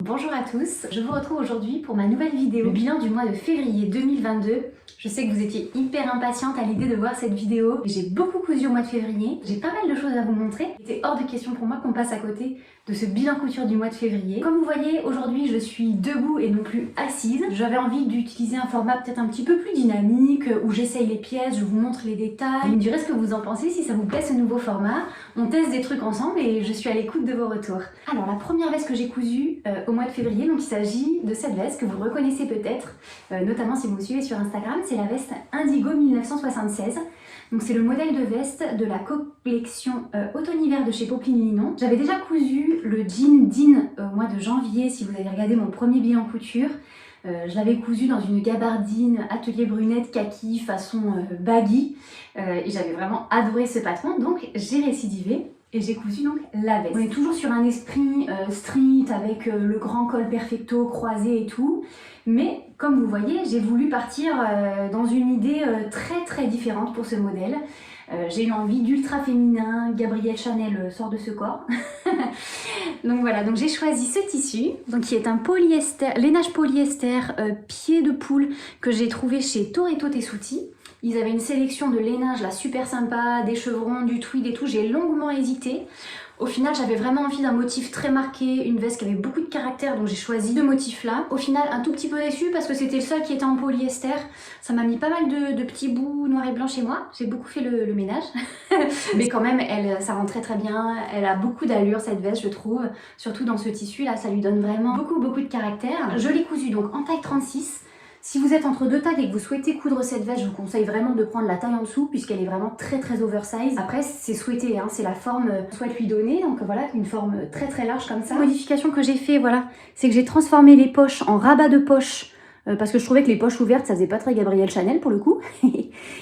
Bonjour à tous, je vous retrouve aujourd'hui pour ma nouvelle vidéo, le bilan du mois de février 2022. Je sais que vous étiez hyper impatiente à l'idée de voir cette vidéo. J'ai beaucoup cousu au mois de février, j'ai pas mal de choses à vous montrer. Il était hors de question pour moi qu'on passe à côté de ce bilan couture du mois de février. Comme vous voyez, aujourd'hui je suis debout et non plus assise. J'avais envie d'utiliser un format peut-être un petit peu plus dynamique, où j'essaye les pièces, je vous montre les détails. Vous me direz ce que vous en pensez, si ça vous plaît ce nouveau format. On teste des trucs ensemble et je suis à l'écoute de vos retours. Alors la première veste que j'ai cousue au mois de février, donc il s'agit de cette veste que vous reconnaissez peut-être, notamment si vous me suivez sur Instagram, c'est la veste Indigo 1976. Donc c'est le modèle de veste de la collection automne-hiver de chez Poplin Linen. J'avais déjà cousu le jean Dean au mois de janvier, si vous avez regardé mon premier bilan couture. Je l'avais cousu dans une gabardine atelier brunette kaki façon baggy et j'avais vraiment adoré ce patron, donc j'ai récidivé. Et j'ai cousu donc la veste. On est toujours sur un esprit street avec le grand col perfecto croisé et tout. Mais comme vous voyez, j'ai voulu partir dans une idée très différente pour ce modèle. J'ai eu envie d'ultra féminin, Gabrielle Chanel sort de ce corps. Donc voilà, donc j'ai choisi ce tissu, donc qui est un polyester, lainage polyester pied de poule que j'ai trouvé chez Toretto Tessuti. Ils avaient une sélection de lainage là super sympa, des chevrons, du tweed et tout, j'ai longuement hésité. Au final, j'avais vraiment envie d'un motif très marqué, une veste qui avait beaucoup de caractère, donc j'ai choisi ce motif-là. Au final, un tout petit peu déçue parce que c'était le seul qui était en polyester. Ça m'a mis pas mal de petits bouts noirs et blancs chez moi. J'ai beaucoup fait le ménage. Mais quand même, ça rend très bien. Elle a beaucoup d'allure cette veste, je trouve. Surtout dans ce tissu-là, ça lui donne vraiment beaucoup de caractère. Je l'ai cousue donc en taille 36. Si vous êtes entre deux tailles et que vous souhaitez coudre cette veste, je vous conseille vraiment de prendre la taille en dessous puisqu'elle est vraiment très oversize. Après c'est souhaité, hein, c'est la forme souhaite lui donner, donc voilà, une forme très large comme ça. La modification que j'ai fait, voilà, c'est que j'ai transformé les poches en rabat de poche parce que je trouvais que les poches ouvertes ça faisait pas très Gabrielle Chanel pour le coup.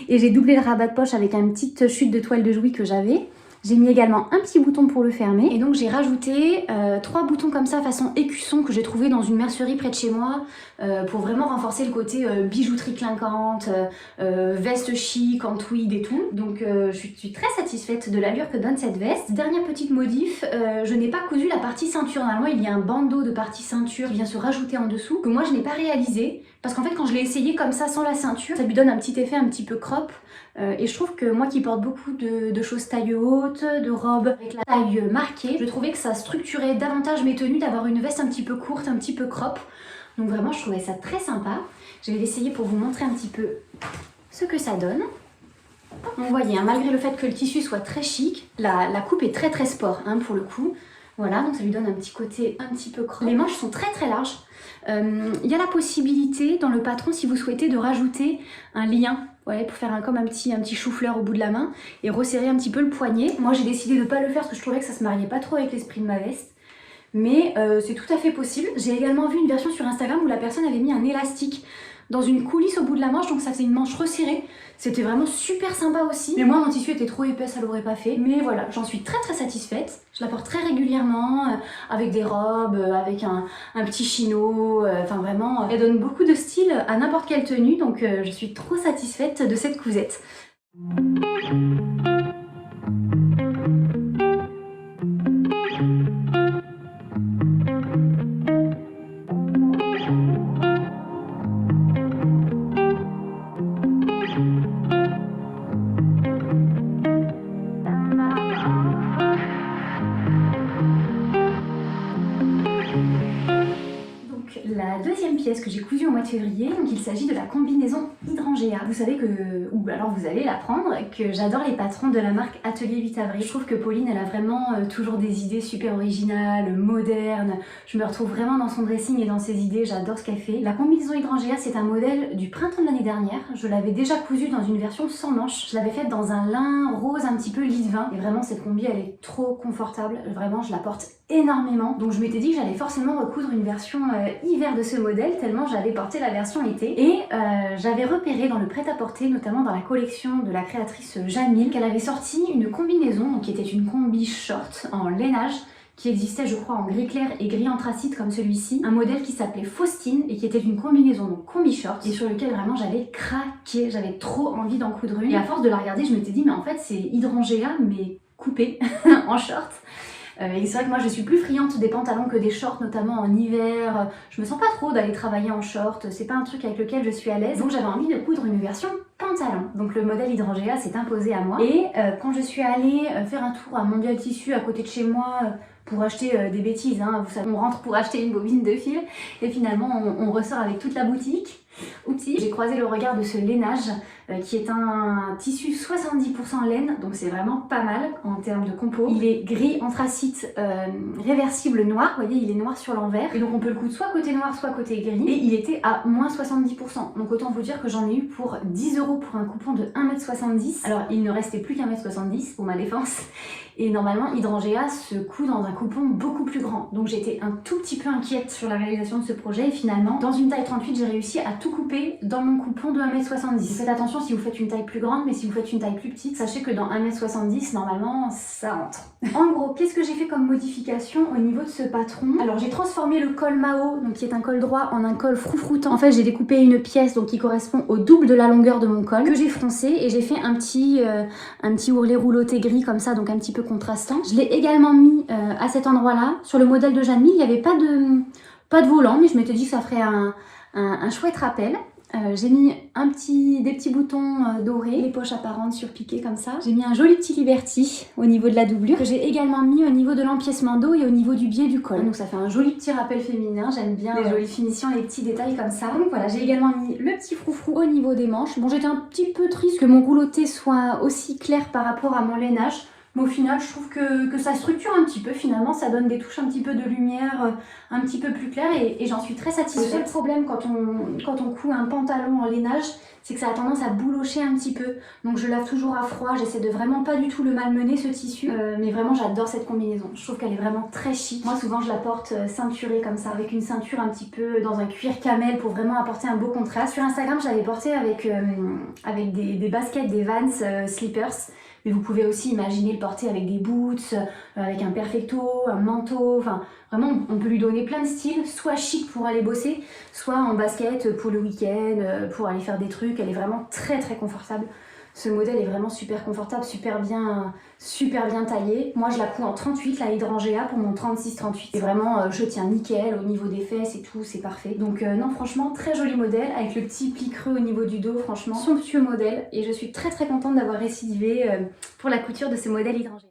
Et j'ai doublé le rabat de poche avec une petite chute de toile de Jouy que j'avais. J'ai mis également un petit bouton pour le fermer et donc j'ai rajouté 3 boutons comme ça façon écusson que j'ai trouvé dans une mercerie près de chez moi pour vraiment renforcer le côté bijouterie clinquante, veste chic en tweed et tout. Donc je suis très satisfaite de l'allure que donne cette veste. Dernière petite modif, je n'ai pas cousu la partie ceinture. Normalement il y a un bandeau de partie ceinture qui vient se rajouter en dessous que moi je n'ai pas réalisé parce qu'en fait quand je l'ai essayé comme ça sans la ceinture, ça lui donne un petit effet un petit peu crop. Et je trouve que moi qui porte beaucoup de choses taille haute, de robes avec la taille marquée, je trouvais que ça structurait davantage mes tenues d'avoir une veste un petit peu courte, un petit peu crop. Donc vraiment je trouvais ça très sympa. Je vais l'essayer pour vous montrer un petit peu ce que ça donne. Vous voyez, hein, malgré le fait que le tissu soit très chic, la coupe est très sport hein, pour le coup. Voilà, donc ça lui donne un petit côté un petit peu crop. Les manches sont très larges. Il y a la possibilité dans le patron, si vous souhaitez, de rajouter un lien, ouais, pour faire comme un petit chou-fleur au bout de la main et resserrer un petit peu le poignet. Moi j'ai décidé de ne pas le faire parce que je trouvais que ça se mariait pas trop avec l'esprit de ma veste. Mais c'est tout à fait possible. J'ai également vu une version sur Instagram où la personne avait mis un élastique dans une coulisse au bout de la manche, donc ça faisait une manche resserrée. C'était vraiment super sympa aussi. Mais moi mon tissu était trop épais, ça l'aurait pas fait. Mais voilà, j'en suis très satisfaite. Je la porte très régulièrement, avec des robes, avec un petit chino. Enfin vraiment, elle donne beaucoup de style à n'importe quelle tenue. Donc je suis trop satisfaite de cette cousette. La deuxième pièce que j'ai cousue au mois de février, donc il s'agit de la combinaison Hydrangea. Vous savez que, ou alors vous allez l'apprendre, que j'adore les patrons de la marque Atelier 8 avril. Je trouve que Pauline, elle a vraiment toujours des idées super originales, modernes. Je me retrouve vraiment dans son dressing et dans ses idées, j'adore ce qu'elle fait. La combinaison Hydrangea, c'est un modèle du printemps de l'année dernière. Je l'avais déjà cousue dans une version sans manches. Je l'avais faite dans un lin rose un petit peu lit de vin. Et vraiment, cette combi, elle est trop confortable. Vraiment, je la porte énormément. Donc je m'étais dit que j'allais forcément recoudre une version hiver de ce modèle tellement j'avais porté la version été. Et j'avais repéré dans le prêt-à-porter, notamment dans la collection de la créatrice Jamil, qu'elle avait sorti une combinaison, donc qui était une combi short en lainage qui existait je crois en gris clair et gris anthracite comme celui-ci, un modèle qui s'appelait Faustine et qui était une combinaison donc combi short et sur lequel vraiment j'avais craqué, j'avais trop envie d'en coudre une et à force de la regarder je m'étais dit mais en fait c'est Hydrangea mais coupé en short. Et c'est vrai que moi je suis plus friande des pantalons que des shorts, notamment en hiver. Je me sens pas trop d'aller travailler en short, c'est pas un truc avec lequel je suis à l'aise. Donc j'avais envie de coudre une version pantalon. Donc le modèle Hydrangea s'est imposé à moi. Et quand je suis allée faire un tour à Mondial Tissu à côté de chez moi, pour acheter des bêtises, hein. Vous savez, on rentre pour acheter une bobine de fil et finalement on ressort avec toute la boutique. Oupsie, j'ai croisé le regard de ce lainage qui est un tissu 70% laine, donc c'est vraiment pas mal en termes de compo. Il est gris anthracite réversible noir, vous voyez il est noir sur l'envers, et donc on peut le coudre soit côté noir soit côté gris, et il était à moins 70%, donc autant vous dire que j'en ai eu pour 10 € pour un coupon de 1,70 m. Alors il ne restait plus qu'1,70 m pour ma défense, et normalement Hydrangea se coud dans un coupon beaucoup plus grand, donc j'étais un tout petit peu inquiète sur la réalisation de ce projet, et finalement dans une taille 38 j'ai réussi à tout couper dans mon coupon de 1,70 m. Faites attention si vous faites une taille plus grande, mais si vous faites une taille plus petite, sachez que dans 1,70 m normalement ça entre. En gros, qu'est-ce que j'ai fait comme modification au niveau de ce patron? Alors j'ai transformé le col Mao, donc qui est un col droit, en un col froufroutant. En fait j'ai découpé une pièce donc qui correspond au double de la longueur de mon col, que j'ai froncé, et j'ai fait un petit ourlet rouloté gris comme ça, donc un petit peu contrastant. Je l'ai également mis à cet endroit-là. Sur le modèle de Jeanne Mille, il n'y avait pas de volant, mais je m'étais dit que ça ferait un chouette rappel. J'ai mis des petits boutons dorés, les poches apparentes surpiquées comme ça. J'ai mis un joli petit Liberty au niveau de la doublure, que j'ai également mis au niveau de l'empiècement dos et au niveau du biais du col. Donc ça fait un joli petit rappel féminin, j'aime bien les jolies finitions, les petits détails comme ça. Donc voilà, j'ai également mis le petit froufrou au niveau des manches. Bon, j'étais un petit peu triste que mon rouloté soit aussi clair par rapport à mon lainage. Mais au final, je trouve que ça structure un petit peu, finalement, ça donne des touches un petit peu de lumière, un petit peu plus claires, et j'en suis très satisfaite. Le seul problème quand on coud un pantalon en lainage, c'est que ça a tendance à boulocher un petit peu. Donc je lave toujours à froid, j'essaie de vraiment pas du tout le malmener ce tissu, mais vraiment j'adore cette combinaison. Je trouve qu'elle est vraiment très chic. Moi souvent je la porte ceinturée comme ça, avec une ceinture un petit peu dans un cuir camel pour vraiment apporter un beau contraste. Sur Instagram, je l'avais porté avec des baskets, des Vans slippers. Mais vous pouvez aussi imaginer le porter avec des boots, avec un perfecto, un manteau, enfin vraiment on peut lui donner plein de styles, soit chic pour aller bosser, soit en basket pour le week-end, pour aller faire des trucs. Elle est vraiment très très confortable. Ce modèle est vraiment super confortable, super bien taillé. Moi je la couds en 38, la Hydrangea, pour mon 36-38. Et vraiment je tiens nickel au niveau des fesses et tout, c'est parfait. Donc non, franchement très joli modèle, avec le petit pli creux au niveau du dos, franchement somptueux modèle. Et je suis très très contente d'avoir récidivé pour la couture de ce modèle Hydrangea.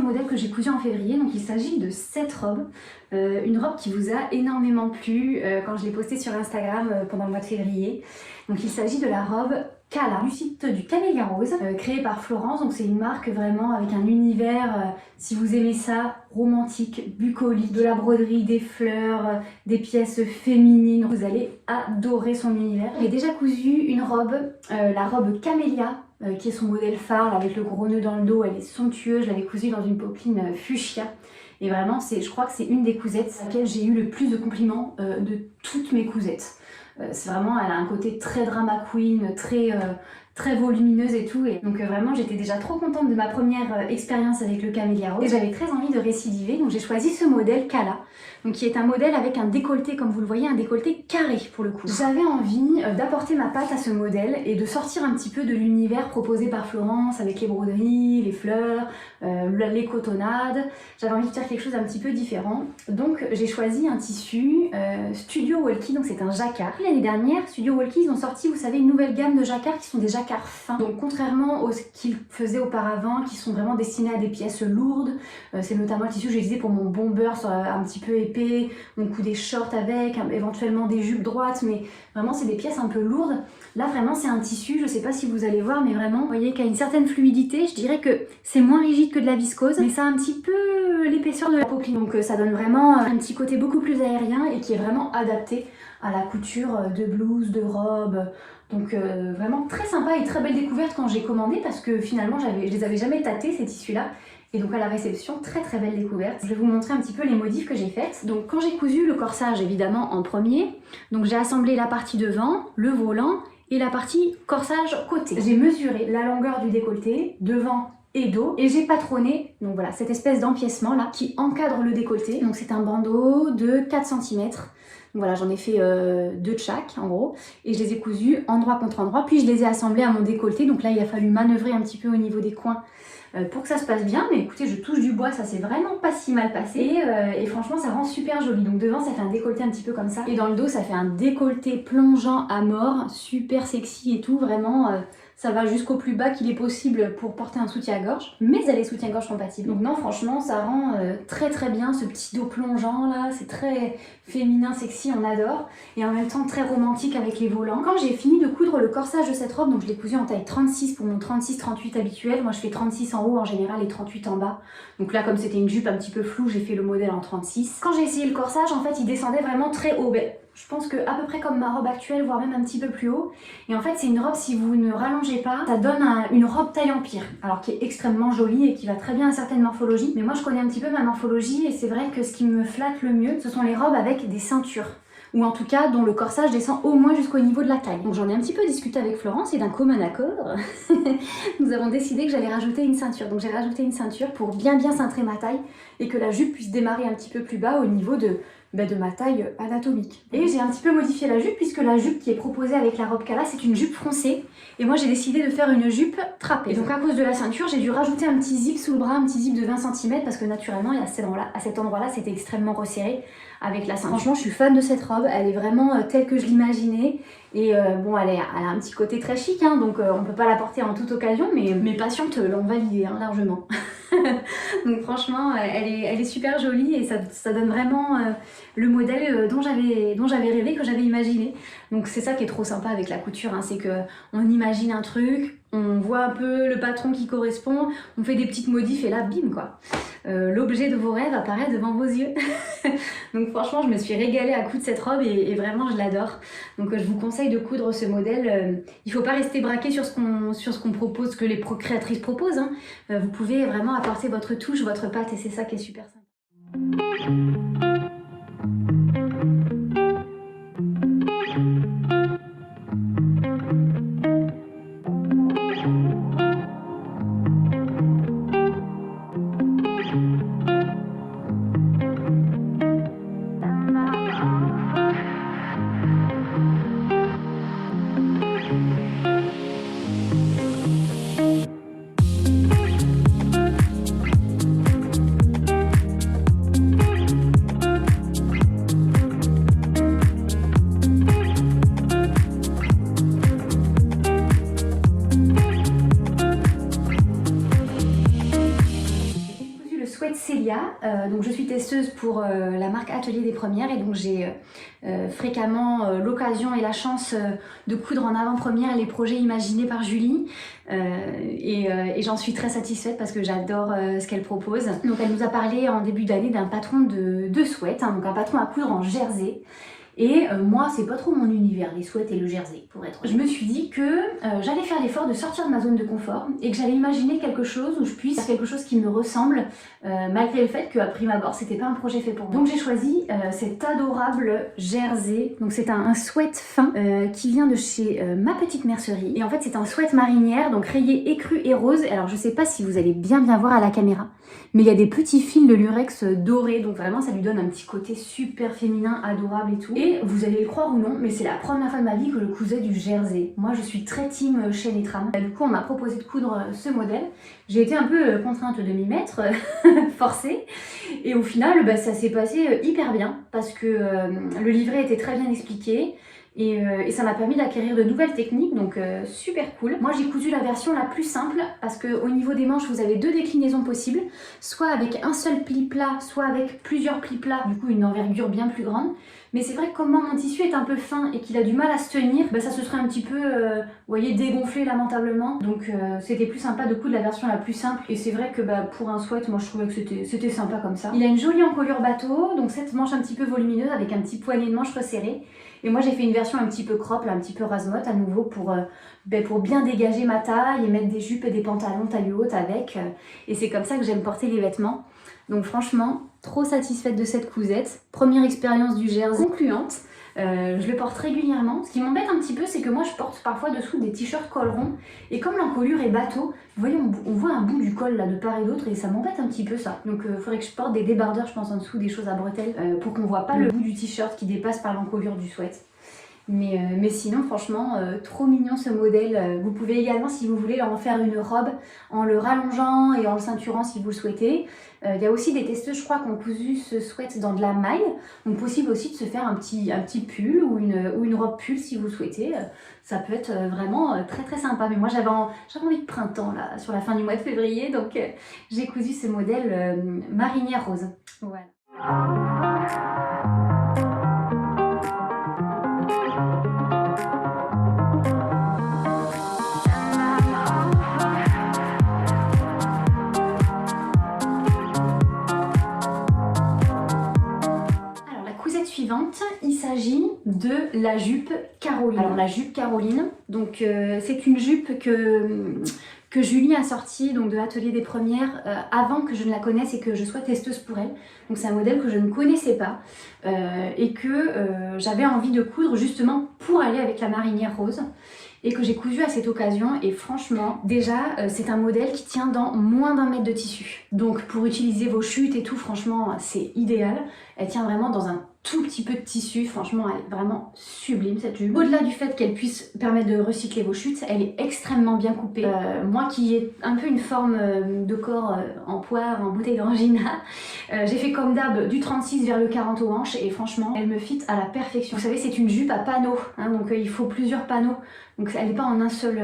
Modèle que j'ai cousu en février, donc il s'agit de cette robe, une robe qui vous a énormément plu quand je l'ai postée sur Instagram pendant le mois de février. Donc il s'agit de la robe Cala du site du Camélia Rose, créée par Florence. Donc c'est une marque vraiment avec un univers, si vous aimez ça, romantique, bucolique, de la broderie, des fleurs, des pièces féminines, vous allez adorer son univers. J'ai déjà cousu une robe, la robe Camélia, qui est son modèle phare là, avec le gros nœud dans le dos. Elle est somptueuse, je l'avais cousue dans une popeline fuchsia, et vraiment je crois que c'est une des cousettes à laquelle j'ai eu le plus de compliments de toutes mes cousettes. C'est vraiment, elle a un côté très drama queen, très volumineuse et tout, et donc vraiment j'étais déjà trop contente de ma première expérience avec le Camélia Rose, et j'avais très envie de récidiver, donc j'ai choisi ce modèle Cala, donc qui est un modèle avec un décolleté, comme vous le voyez, un décolleté carré pour le coup. J'avais envie d'apporter ma patte à ce modèle et de sortir un petit peu de l'univers proposé par Florence avec les broderies, les fleurs, les cotonnades. J'avais envie de faire quelque chose un petit peu différent, donc j'ai choisi un tissu Studio Walkie, donc c'est un jacquard. L'année dernière, Studio Walkie, ils ont sorti, vous savez, une nouvelle gamme de jacquards qui sont des jacquards fins. Donc contrairement à ce qu'ils faisaient auparavant, qui sont vraiment destinés à des pièces lourdes, c'est notamment le tissu que j'ai utilisé pour mon bomber un petit peu épais, on coud des shorts avec, éventuellement des jupes droites, mais vraiment c'est des pièces un peu lourdes. Là vraiment c'est un tissu, je sais pas si vous allez voir, mais vraiment, vous voyez qu'il y a une certaine fluidité. Je dirais que c'est moins rigide que de la viscose, mais ça a un petit peu l'épaisseur de la popeline, donc ça donne vraiment un petit côté beaucoup plus aérien et qui est vraiment adapté à la couture de blouses, de robes. Donc vraiment très sympa et très belle découverte quand j'ai commandé, parce que finalement je les avais jamais tâtés ces tissus là, Et donc à la réception, très très belle découverte. Je vais vous montrer un petit peu les modifs que j'ai faites. Donc quand j'ai cousu le corsage évidemment en premier, donc j'ai assemblé la partie devant, le volant et la partie corsage côté. J'ai mesuré la longueur du décolleté devant et dos et j'ai patronné donc voilà cette espèce d'empiècement là qui encadre le décolleté. Donc c'est un bandeau de 4 cm. Voilà, j'en ai fait 2 de chaque en gros et je les ai cousus endroit contre endroit, puis je les ai assemblés à mon décolleté. Donc là il a fallu manœuvrer un petit peu au niveau des coins pour que ça se passe bien, mais écoutez, je touche du bois, ça s'est vraiment pas si mal passé et franchement ça rend super joli. Donc devant ça fait un décolleté un petit peu comme ça et dans le dos ça fait un décolleté plongeant à mort, super sexy et tout, vraiment ça va jusqu'au plus bas qu'il est possible pour porter un soutien-gorge, mais elle est soutien-gorge compatible. Donc non, franchement ça rend très très bien ce petit dos plongeant là, c'est très féminin, sexy, on adore, et en même temps très romantique avec les volants. Quand j'ai fini de coudre le corsage de cette robe, donc je l'ai cousu en taille 36 pour mon 36-38 habituel, moi je fais 36 en haut en général et 38 en bas, donc là comme c'était une jupe un petit peu floue, j'ai fait le modèle en 36. Quand j'ai essayé le corsage, en fait il descendait vraiment très haut, je pense que à peu près comme ma robe actuelle, voire même un petit peu plus haut. Et en fait c'est une robe, si vous ne rallongez pas, ça donne une robe taille empire, alors qui est extrêmement jolie et qui va très bien à certaines morphologies. Mais moi je connais un petit peu ma morphologie et c'est vrai que ce qui me flatte le mieux, ce sont les robes avec des ceintures, ou en tout cas dont le corsage descend au moins jusqu'au niveau de la taille. Donc j'en ai un petit peu discuté avec Florence et d'un commun accord, nous avons décidé que j'allais rajouter une ceinture. Donc j'ai rajouté une ceinture pour bien cintrer ma taille et que la jupe puisse démarrer un petit peu plus bas au niveau de ma taille anatomique. Et j'ai un petit peu modifié la jupe puisque la jupe qui est proposée avec la robe qu'elle a, c'est une jupe froncée. Et moi j'ai décidé de faire une jupe trapèze. Et donc à cause de la ceinture, j'ai dû rajouter un petit zip sous le bras, un petit zip de 20 cm parce que naturellement à cet endroit-là c'était extrêmement resserré avec la ceinture. Franchement je suis fan de cette robe, elle est vraiment telle que je l'imaginais. Et bon elle a un petit côté très chic, hein, donc on peut pas la porter en toute occasion, mais mes patientes l'ont validé hein, largement. Donc franchement elle est super jolie et ça donne vraiment le modèle dont j'avais rêvé, que j'avais imaginé. Donc c'est ça qui est trop sympa avec la couture, hein, c'est qu'on imagine un truc, on voit un peu le patron qui correspond, on fait des petites modifs et là bim quoi, l'objet de vos rêves apparaît devant vos yeux. Donc franchement je me suis régalée à coudre cette robe et vraiment je l'adore. Donc je vous conseille de coudre ce modèle. Il faut pas rester braqué sur ce qu'on propose, que les créatrices proposent, hein. Vous pouvez vraiment apporter votre touche, votre patte et c'est ça qui est super sympa. Donc je suis testeuse pour la marque Atelier des Premières et donc j'ai fréquemment l'occasion et la chance de coudre en avant-première les projets imaginés par Julie et j'en suis très satisfaite parce que j'adore ce qu'elle propose. Donc elle nous a parlé en début d'année d'un patron de sweat, hein, donc un patron à coudre en jersey. Et moi, c'est pas trop mon univers, les sweats et le jersey, pour être honnête. Je me suis dit que j'allais faire l'effort de sortir de ma zone de confort et que j'allais imaginer quelque chose où je puisse faire quelque chose qui me ressemble, malgré le fait qu'à prime abord, c'était pas un projet fait pour moi. Donc j'ai choisi cet adorable jersey. Donc c'est un sweat fin qui vient de chez Ma Petite Mercerie. Et en fait, c'est un sweat marinière, donc rayé écru et rose. Alors je sais pas si vous allez bien voir à la caméra, mais il y a des petits fils de lurex dorés, donc vraiment ça lui donne un petit côté super féminin, adorable et tout. Et vous allez le croire ou non, mais c'est la première fois de ma vie que je cousais du jersey. Moi je suis très team chaîne et trame. Du coup on m'a proposé de coudre ce modèle. J'ai été un peu contrainte de m'y mettre, forcée. Et au final ça s'est passé hyper bien parce que le livret était très bien expliqué. Et ça m'a permis d'acquérir de nouvelles techniques, donc super cool. Moi j'ai cousu la version la plus simple parce qu'au niveau des manches vous avez deux déclinaisons possibles, soit avec un seul pli plat, soit avec plusieurs plis plats, du coup une envergure bien plus grande. Mais c'est vrai que comme mon tissu est un peu fin et qu'il a du mal à se tenir, ça se serait un petit peu, vous voyez, dégonflé lamentablement. Donc c'était plus sympa de coudre la version la plus simple. Et c'est vrai que pour un sweat, moi je trouvais que c'était sympa comme ça. Il a une jolie encolure bateau, donc cette manche un petit peu volumineuse avec un petit poignet de manche resserré. Et moi j'ai fait une version un petit peu crop, là, un petit peu rase-motte à nouveau pour bien dégager ma taille et mettre des jupes et des pantalons taille haute avec. Et c'est comme ça que j'aime porter les vêtements. Donc franchement, trop satisfaite de cette cousette. Première expérience du jersey concluante. Je le porte régulièrement. Ce qui m'embête un petit peu, c'est que moi je porte parfois dessous des t-shirts col rond. Et comme l'encolure est bateau, vous voyez, on voit un bout du col là de part et d'autre et ça m'embête un petit peu ça. Donc il faudrait que je porte des débardeurs, je pense, en dessous, des choses à bretelles pour qu'on voit pas le bout du t-shirt qui dépasse par l'encolure du sweat. Mais sinon, franchement, trop mignon ce modèle. Vous pouvez également, si vous voulez, en faire une robe en le rallongeant et en le ceinturant si vous le souhaitez. Il y a aussi des testeuses, je crois, qui ont cousu ce sweat dans de la maille. Donc possible aussi de se faire un petit pull ou une robe pull si vous le souhaitez. Ça peut être vraiment très très sympa. Mais moi j'avais envie de printemps là, sur la fin du mois de février. Donc j'ai cousu ce modèle marinière rose. Voilà. Il s'agit de la jupe Caroline. Alors la jupe Caroline, donc c'est une jupe que Julie a sortie donc de l'Atelier des Premières avant que je ne la connaisse et que je sois testeuse pour elle. Donc c'est un modèle que je ne connaissais pas et que j'avais envie de coudre justement pour aller avec la marinière rose et que j'ai cousu à cette occasion. Et franchement, déjà c'est un modèle qui tient dans moins d'1 mètre de tissu. Donc pour utiliser vos chutes et tout, franchement c'est idéal. Elle tient vraiment dans un tout petit peu de tissu, franchement elle est vraiment sublime cette jupe. Au-delà du fait qu'elle puisse permettre de recycler vos chutes, elle est extrêmement bien coupée. Moi qui ai un peu une forme de corps en poire, en bouteille d'orangina, j'ai fait comme d'hab du 36 vers le 40 aux hanches et franchement elle me fit à la perfection. Vous savez, c'est une jupe à panneaux, hein, donc il faut plusieurs panneaux. Donc elle n'est pas en un seul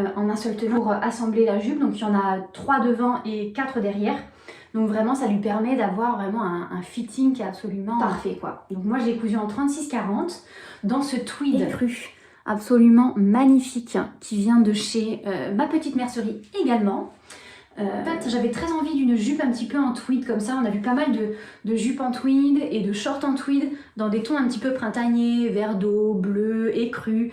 tenant pour assembler la jupe, donc il y en a 3 devant et 4 derrière. Donc vraiment ça lui permet d'avoir vraiment un fitting qui est absolument parfait quoi. Donc moi je l'ai cousu en 36-40 dans ce tweed écru absolument magnifique qui vient de chez ma petite mercerie également. En fait j'avais très envie d'une jupe un petit peu en tweed comme ça. On a vu pas mal de jupes en tweed et de shorts en tweed dans des tons un petit peu printaniers, vert d'eau, bleu, écru,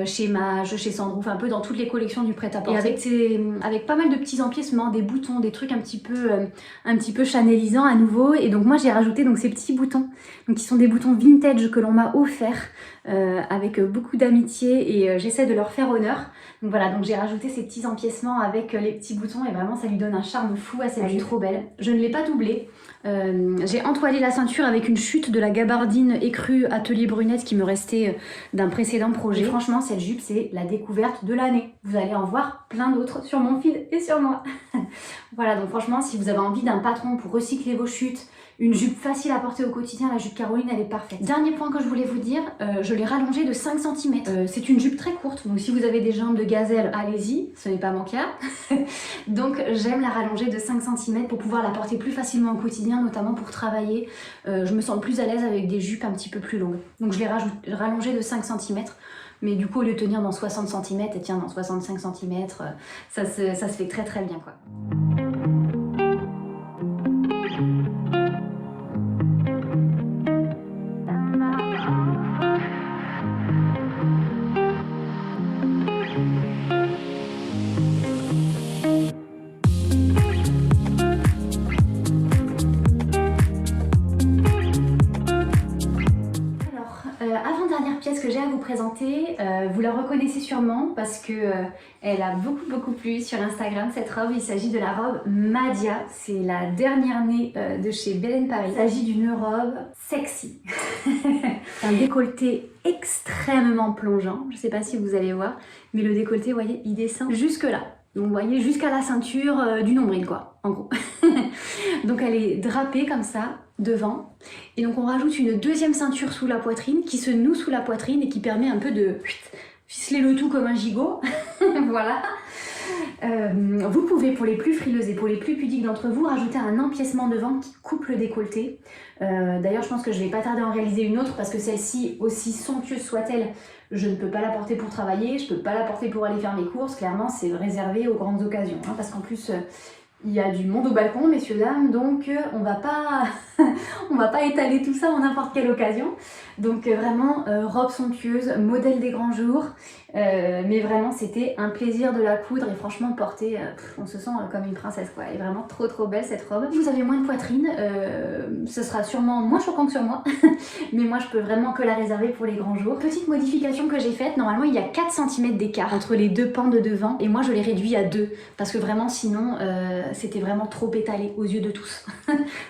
chez Mage, chez Sandro, enfin un peu dans toutes les collections du prêt-à-porter. Et avec pas mal de petits empiècements, des boutons, des trucs un petit peu chanelisants à nouveau. Et donc moi j'ai rajouté donc ces petits boutons, donc qui sont des boutons vintage que l'on m'a offert avec beaucoup d'amitié et j'essaie de leur faire honneur. Donc voilà, donc j'ai rajouté ces petits empiècements avec les petits boutons et vraiment ça lui donne un charme fou à cette jupe. Elle est trop belle. Je ne l'ai pas doublée. J'ai entoilé la ceinture avec une chute de la gabardine écrue Atelier Brunette qui me restait d'un précédent projet. Et franchement, cette jupe, c'est la découverte de l'année. Vous allez en voir plein d'autres sur mon fil et sur moi. Voilà, donc franchement, si vous avez envie d'un patron pour recycler vos chutes, une jupe facile à porter au quotidien, la jupe Caroline, elle est parfaite. Dernier point que je voulais vous dire, je l'ai rallongée de 5 cm. C'est une jupe très courte, donc si vous avez des jambes de gazelle, allez-y, ce n'est pas mon cas. Donc j'aime la rallonger de 5 cm pour pouvoir la porter plus facilement au quotidien, notamment pour travailler. Je me sens plus à l'aise avec des jupes un petit peu plus longues. Donc je l'ai rallongée de 5 cm. Mais du coup, au lieu de tenir dans 60 cm, elle tient dans 65 cm. Ça se fait très très bien quoi. Avant-dernière pièce que j'ai à vous présenter, vous la reconnaissez sûrement parce que elle a beaucoup plu sur Instagram cette robe. Il s'agit de la robe Madia, c'est la dernière née de chez Belen Paris. Il s'agit d'une robe sexy, un décolleté extrêmement plongeant, je sais pas si vous allez voir, mais le décolleté, vous voyez, il descend jusque là. Donc vous voyez jusqu'à la ceinture du nombril quoi, en gros. Donc elle est drapée comme ça, devant. Et donc on rajoute une deuxième ceinture sous la poitrine qui se noue sous la poitrine et qui permet un peu de ficeler le tout comme un gigot. Voilà. Vous pouvez, pour les plus frileuses et pour les plus pudiques d'entre vous, rajouter un empiècement devant qui coupe le décolleté. D'ailleurs je pense que je vais pas tarder à en réaliser une autre parce que celle-ci, aussi somptueuse soit-elle, je ne peux pas la porter pour travailler, je peux pas la porter pour aller faire mes courses. Clairement c'est réservé aux grandes occasions, hein, parce qu'en plus Il y a du monde au balcon, messieurs, dames, donc on va pas on va pas étaler tout ça en n'importe quelle occasion. Donc vraiment, robe somptueuse, modèle des grands jours, mais vraiment c'était un plaisir de la coudre et franchement porter, on se sent comme une princesse quoi. Elle est vraiment trop belle cette robe. Vous avez moins de poitrine, ce sera sûrement moins choquant que sur moi, mais moi je peux vraiment que la réserver pour les grands jours. Petite modification que j'ai faite, normalement il y a 4 cm d'écart entre les deux pans de devant et moi je l'ai réduit à 2 parce que vraiment sinon c'était vraiment trop étalé aux yeux de tous.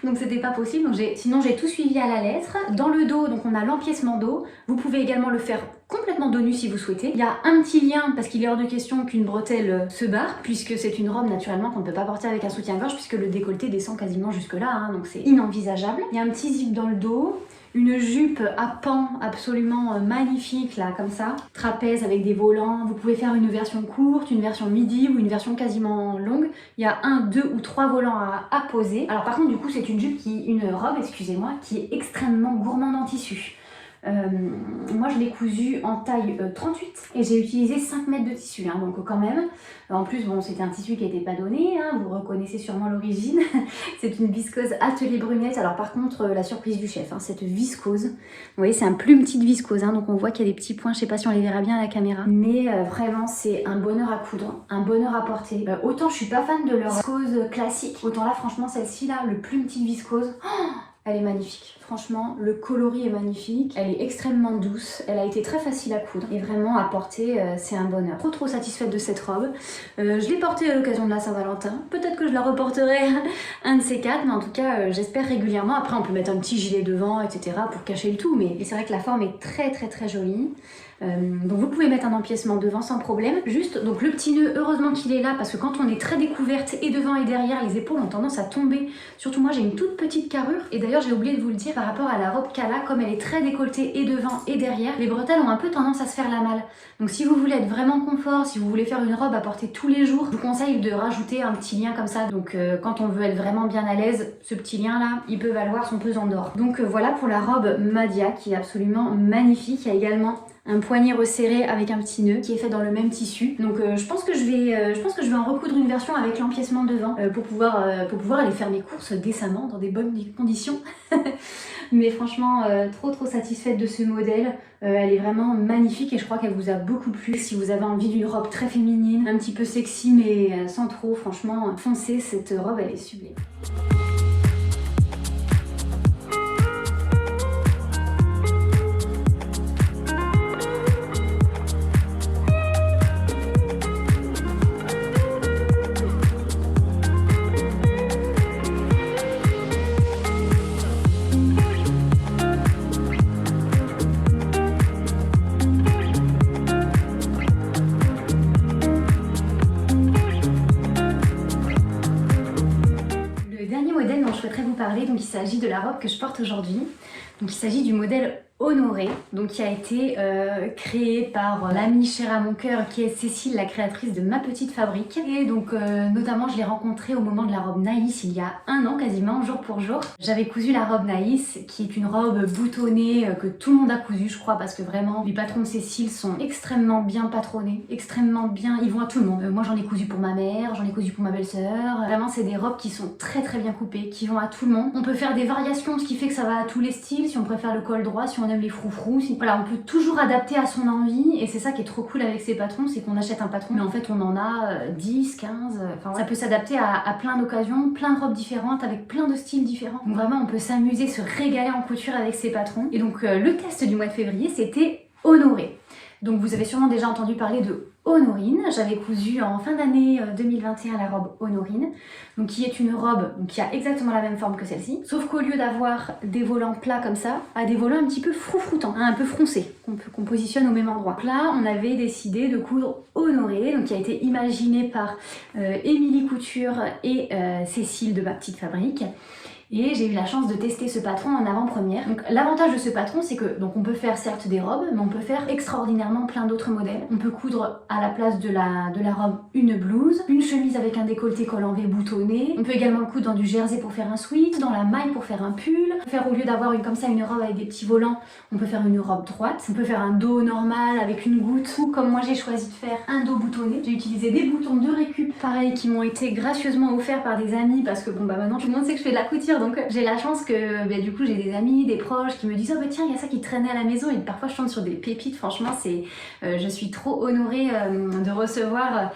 Donc c'était pas possible, donc sinon j'ai tout suivi à la lettre. Dans le dos, donc on a l'empiècement dos, vous pouvez également le faire complètement dos nu si vous souhaitez. Il y a un petit lien parce qu'il est hors de question qu'une bretelle se barre puisque c'est une robe naturellement qu'on ne peut pas porter avec un soutien-gorge puisque le décolleté descend quasiment jusque là, hein, donc c'est inenvisageable. Il y a un petit zip dans le dos, une jupe à pans absolument magnifique là comme ça, trapèze avec des volants. Vous pouvez faire une version courte, une version midi ou une version quasiment longue. Il y a 1, 2 ou 3 volants à poser. Alors par contre du coup c'est une robe, excusez-moi, qui est extrêmement gourmande en tissu. Moi je l'ai cousu en taille 38 et j'ai utilisé 5 mètres de tissu, hein, donc quand même. En plus bon c'était un tissu qui n'était pas donné, hein, vous reconnaissez sûrement l'origine. C'est une viscose Atelier Brunette. Alors par contre la surprise du chef, hein, cette viscose, vous voyez c'est un plumetis de viscose, hein, donc on voit qu'il y a des petits points, je sais pas si on les verra bien à la caméra, mais vraiment c'est un bonheur à coudre, un bonheur à porter. Autant je suis pas fan de leur viscose classique, autant là franchement celle-ci là, le plumetis de viscose, oh, elle est magnifique. Franchement, le coloris est magnifique. Elle est extrêmement douce. Elle a été très facile à coudre. Et vraiment, à porter, c'est un bonheur. Trop satisfaite de cette robe. Je l'ai portée à l'occasion de la Saint-Valentin. Peut-être que je la reporterai un de ces 4. Mais en tout cas, j'espère régulièrement. Après, on peut mettre un petit gilet devant, etc. pour cacher le tout. Mais c'est vrai que la forme est très jolie. Donc vous pouvez mettre un empiècement devant sans problème. Juste, donc le petit nœud, heureusement qu'il est là parce que quand on est très découverte et devant et derrière, les épaules ont tendance à tomber. Surtout moi j'ai une toute petite carrure et d'ailleurs j'ai oublié de vous le dire par rapport à la robe Kala, comme elle est très décolletée et devant et derrière, les bretelles ont un peu tendance à se faire la malle. Donc si vous voulez être vraiment confort, si vous voulez faire une robe à porter tous les jours, je vous conseille de rajouter un petit lien comme ça. Donc quand on veut être vraiment bien à l'aise, ce petit lien là, il peut valoir son pesant d'or. Donc voilà pour la robe Madia qui est absolument magnifique. Il y a également un poignet resserré avec un petit nœud qui est fait dans le même tissu. Donc je pense que je vais en recoudre une version avec l'empiècement devant pour pouvoir aller faire mes courses décemment dans des bonnes conditions. Mais franchement trop satisfaite de ce modèle. Elle est vraiment magnifique et je crois qu'elle vous a beaucoup plu. Si vous avez envie d'une robe très féminine, un petit peu sexy mais sans trop, franchement foncez, cette robe elle est sublime. Donc il s'agit de la robe que je porte aujourd'hui. Donc il s'agit du modèle Honoré, donc qui a été créé par l'amie chère à mon cœur qui est Cécile, la créatrice de Ma Petite Fabrique. Et donc notamment je l'ai rencontrée au moment de la robe Naïs il y a 1 an quasiment, jour pour jour. J'avais cousu la robe Naïs qui est une robe boutonnée que tout le monde a cousu je crois parce que vraiment les patrons de Cécile sont extrêmement bien patronnés, extrêmement bien, ils vont à tout le monde. Moi j'en ai cousu pour ma mère, j'en ai cousu pour ma belle-sœur. Vraiment c'est des robes qui sont très bien coupées, qui vont à tout le monde. On peut faire des variations, ce qui fait que ça va à tous les styles, si on préfère le col droit, si on aime les froufrous. Voilà, on peut toujours adapter à son envie et c'est ça qui est trop cool avec ces patrons, c'est qu'on achète un patron mais en fait on en a 10, 15, enfin ça peut s'adapter à plein d'occasions, plein de robes différentes avec plein de styles différents. Donc vraiment on peut s'amuser, se régaler en couture avec ces patrons. Et donc le test du mois de février c'était Honoré. Donc vous avez sûrement déjà entendu parler de Honorine. J'avais cousu en fin d'année 2021 la robe Honorine, donc qui est une robe qui a exactement la même forme que celle-ci, sauf qu'au lieu d'avoir des volants plats comme ça, a des volants un petit peu froufroutants, hein, un peu froncés, qu'on positionne au même endroit. Donc là, on avait décidé de coudre Honoré, donc qui a été imaginé par Émilie Couture et Cécile de Ma Petite Fabrique. et j'ai eu la chance de tester ce patron en avant-première. Donc l'avantage de ce patron, c'est que on peut faire certes des robes, mais on peut faire extraordinairement plein d'autres modèles. On peut coudre à la place de la robe une blouse, une chemise avec un décolleté col en V boutonné. On peut également le coudre dans du jersey pour faire un sweat, dans la maille pour faire un pull. On peut faire, au lieu d'avoir comme ça une robe avec des petits volants, on peut faire une robe droite. On peut faire un dos normal avec une goutte, ou comme moi j'ai choisi de faire un dos boutonné. J'ai utilisé des boutons de récup, pareil, qui m'ont été gracieusement offerts par des amis, parce que bon bah maintenant tout le monde sait que je fais de la couture, donc j'ai la chance que du coup j'ai des amis, des proches qui me disent oh bah tiens il y a ça qui traînait à la maison, et parfois je tombe sur des pépites. Franchement c'est je suis trop honorée de recevoir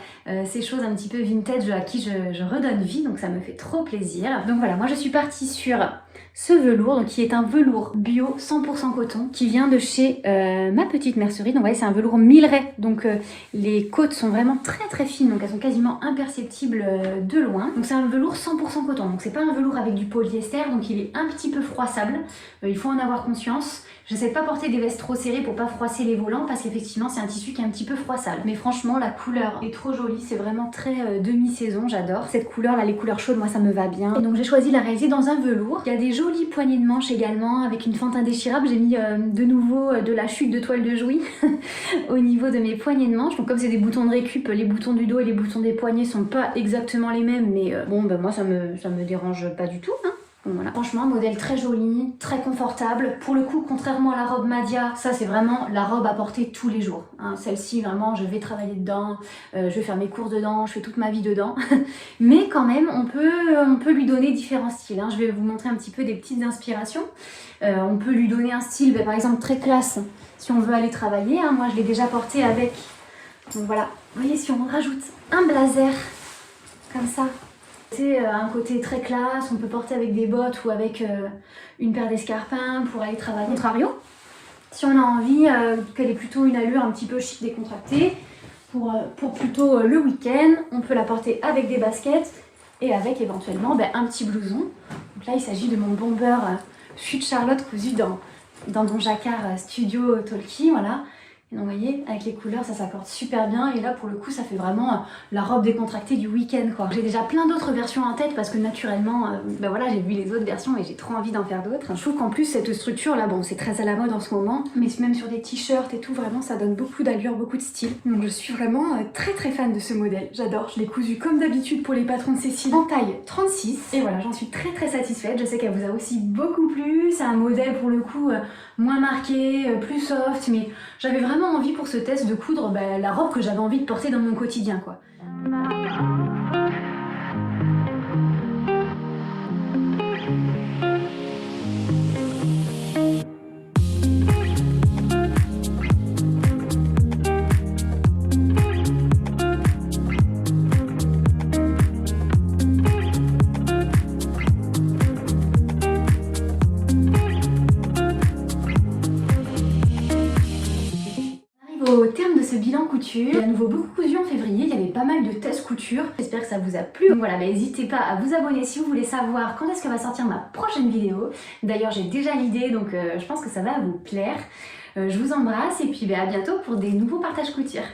ces choses un petit peu vintage à qui je redonne vie, donc ça me fait trop plaisir. Donc voilà, moi je suis partie sur ce velours, donc qui est un velours bio 100% coton, qui vient de chez ma petite mercerie. Donc vous voyez, c'est un velours Milleray, donc les côtes sont vraiment très très fines, donc elles sont quasiment imperceptibles de loin. Donc c'est un velours 100% coton, donc c'est pas un velours avec du polyester, donc il est un petit peu froissable, il faut en avoir conscience. J'essaie de pas porter des vestes trop serrées pour pas froisser les volants, parce qu'effectivement c'est un tissu qui est un petit peu froissable. Mais franchement la couleur est trop jolie, c'est vraiment très demi-saison, j'adore. Cette couleur là, les couleurs chaudes, moi ça me va bien. Et donc j'ai choisi de la réaliser dans un velours. Il y a des jolies poignées de manches également, avec une fente indéchirable. J'ai mis de nouveau de la chute de toile de Jouy au niveau de mes poignées de manches. Donc comme c'est des boutons de récup, les boutons du dos et les boutons des poignets sont pas exactement les mêmes, mais bon bah moi ça me dérange pas du tout, hein. Bon, voilà. Franchement, un modèle très joli, très confortable. Pour le coup, contrairement à la robe Madia, ça c'est vraiment la robe à porter tous les jours, hein. Celle-ci, vraiment, je vais travailler dedans, je vais faire mes cours dedans, je fais toute ma vie dedans. Mais quand même, on peut lui donner différents styles, hein. Je vais vous montrer un petit peu des petites inspirations. On peut lui donner un style, par exemple, très classe, si on veut aller travailler, hein. Moi, je l'ai déjà porté avec... Donc voilà, vous voyez, si on rajoute un blazer, comme ça, c'est un côté très classe, on peut porter avec des bottes ou avec une paire d'escarpins pour aller travailler. Contrario, si on a envie qu'elle ait plutôt une allure un petit peu chic décontractée, pour plutôt le week-end, on peut la porter avec des baskets et avec éventuellement un petit blouson. Donc là il s'agit de mon bomber Chute Charlotte cousu dans Don Jacquard Studio Talkie, voilà. Et donc vous voyez, avec les couleurs, ça s'accorde super bien. Et là, pour le coup, ça fait vraiment la robe décontractée du week-end, quoi. J'ai déjà plein d'autres versions en tête parce que naturellement, voilà, j'ai vu les autres versions et j'ai trop envie d'en faire d'autres. Je trouve qu'en plus, cette structure-là, bon, c'est très à la mode en ce moment, mais même sur des t-shirts et tout, vraiment, ça donne beaucoup d'allure, beaucoup de style. Donc je suis vraiment très très fan de ce modèle. J'adore. Je l'ai cousu comme d'habitude pour les patrons de Cécile en taille 36. Et voilà, j'en suis très très satisfaite. Je sais qu'elle vous a aussi beaucoup plu. C'est un modèle pour le coup moins marqué, plus soft, mais j'avais vraiment envie pour ce test de coudre la robe que j'avais envie de porter dans mon quotidien, quoi. Au terme de ce bilan couture, il y a à nouveau beaucoup cousu en février, il y avait pas mal de tests couture, j'espère que ça vous a plu. Donc voilà, n'hésitez pas à vous abonner si vous voulez savoir quand est-ce que va sortir ma prochaine vidéo. D'ailleurs j'ai déjà l'idée, donc je pense que ça va vous plaire. Je vous embrasse et puis à bientôt pour des nouveaux partages couture.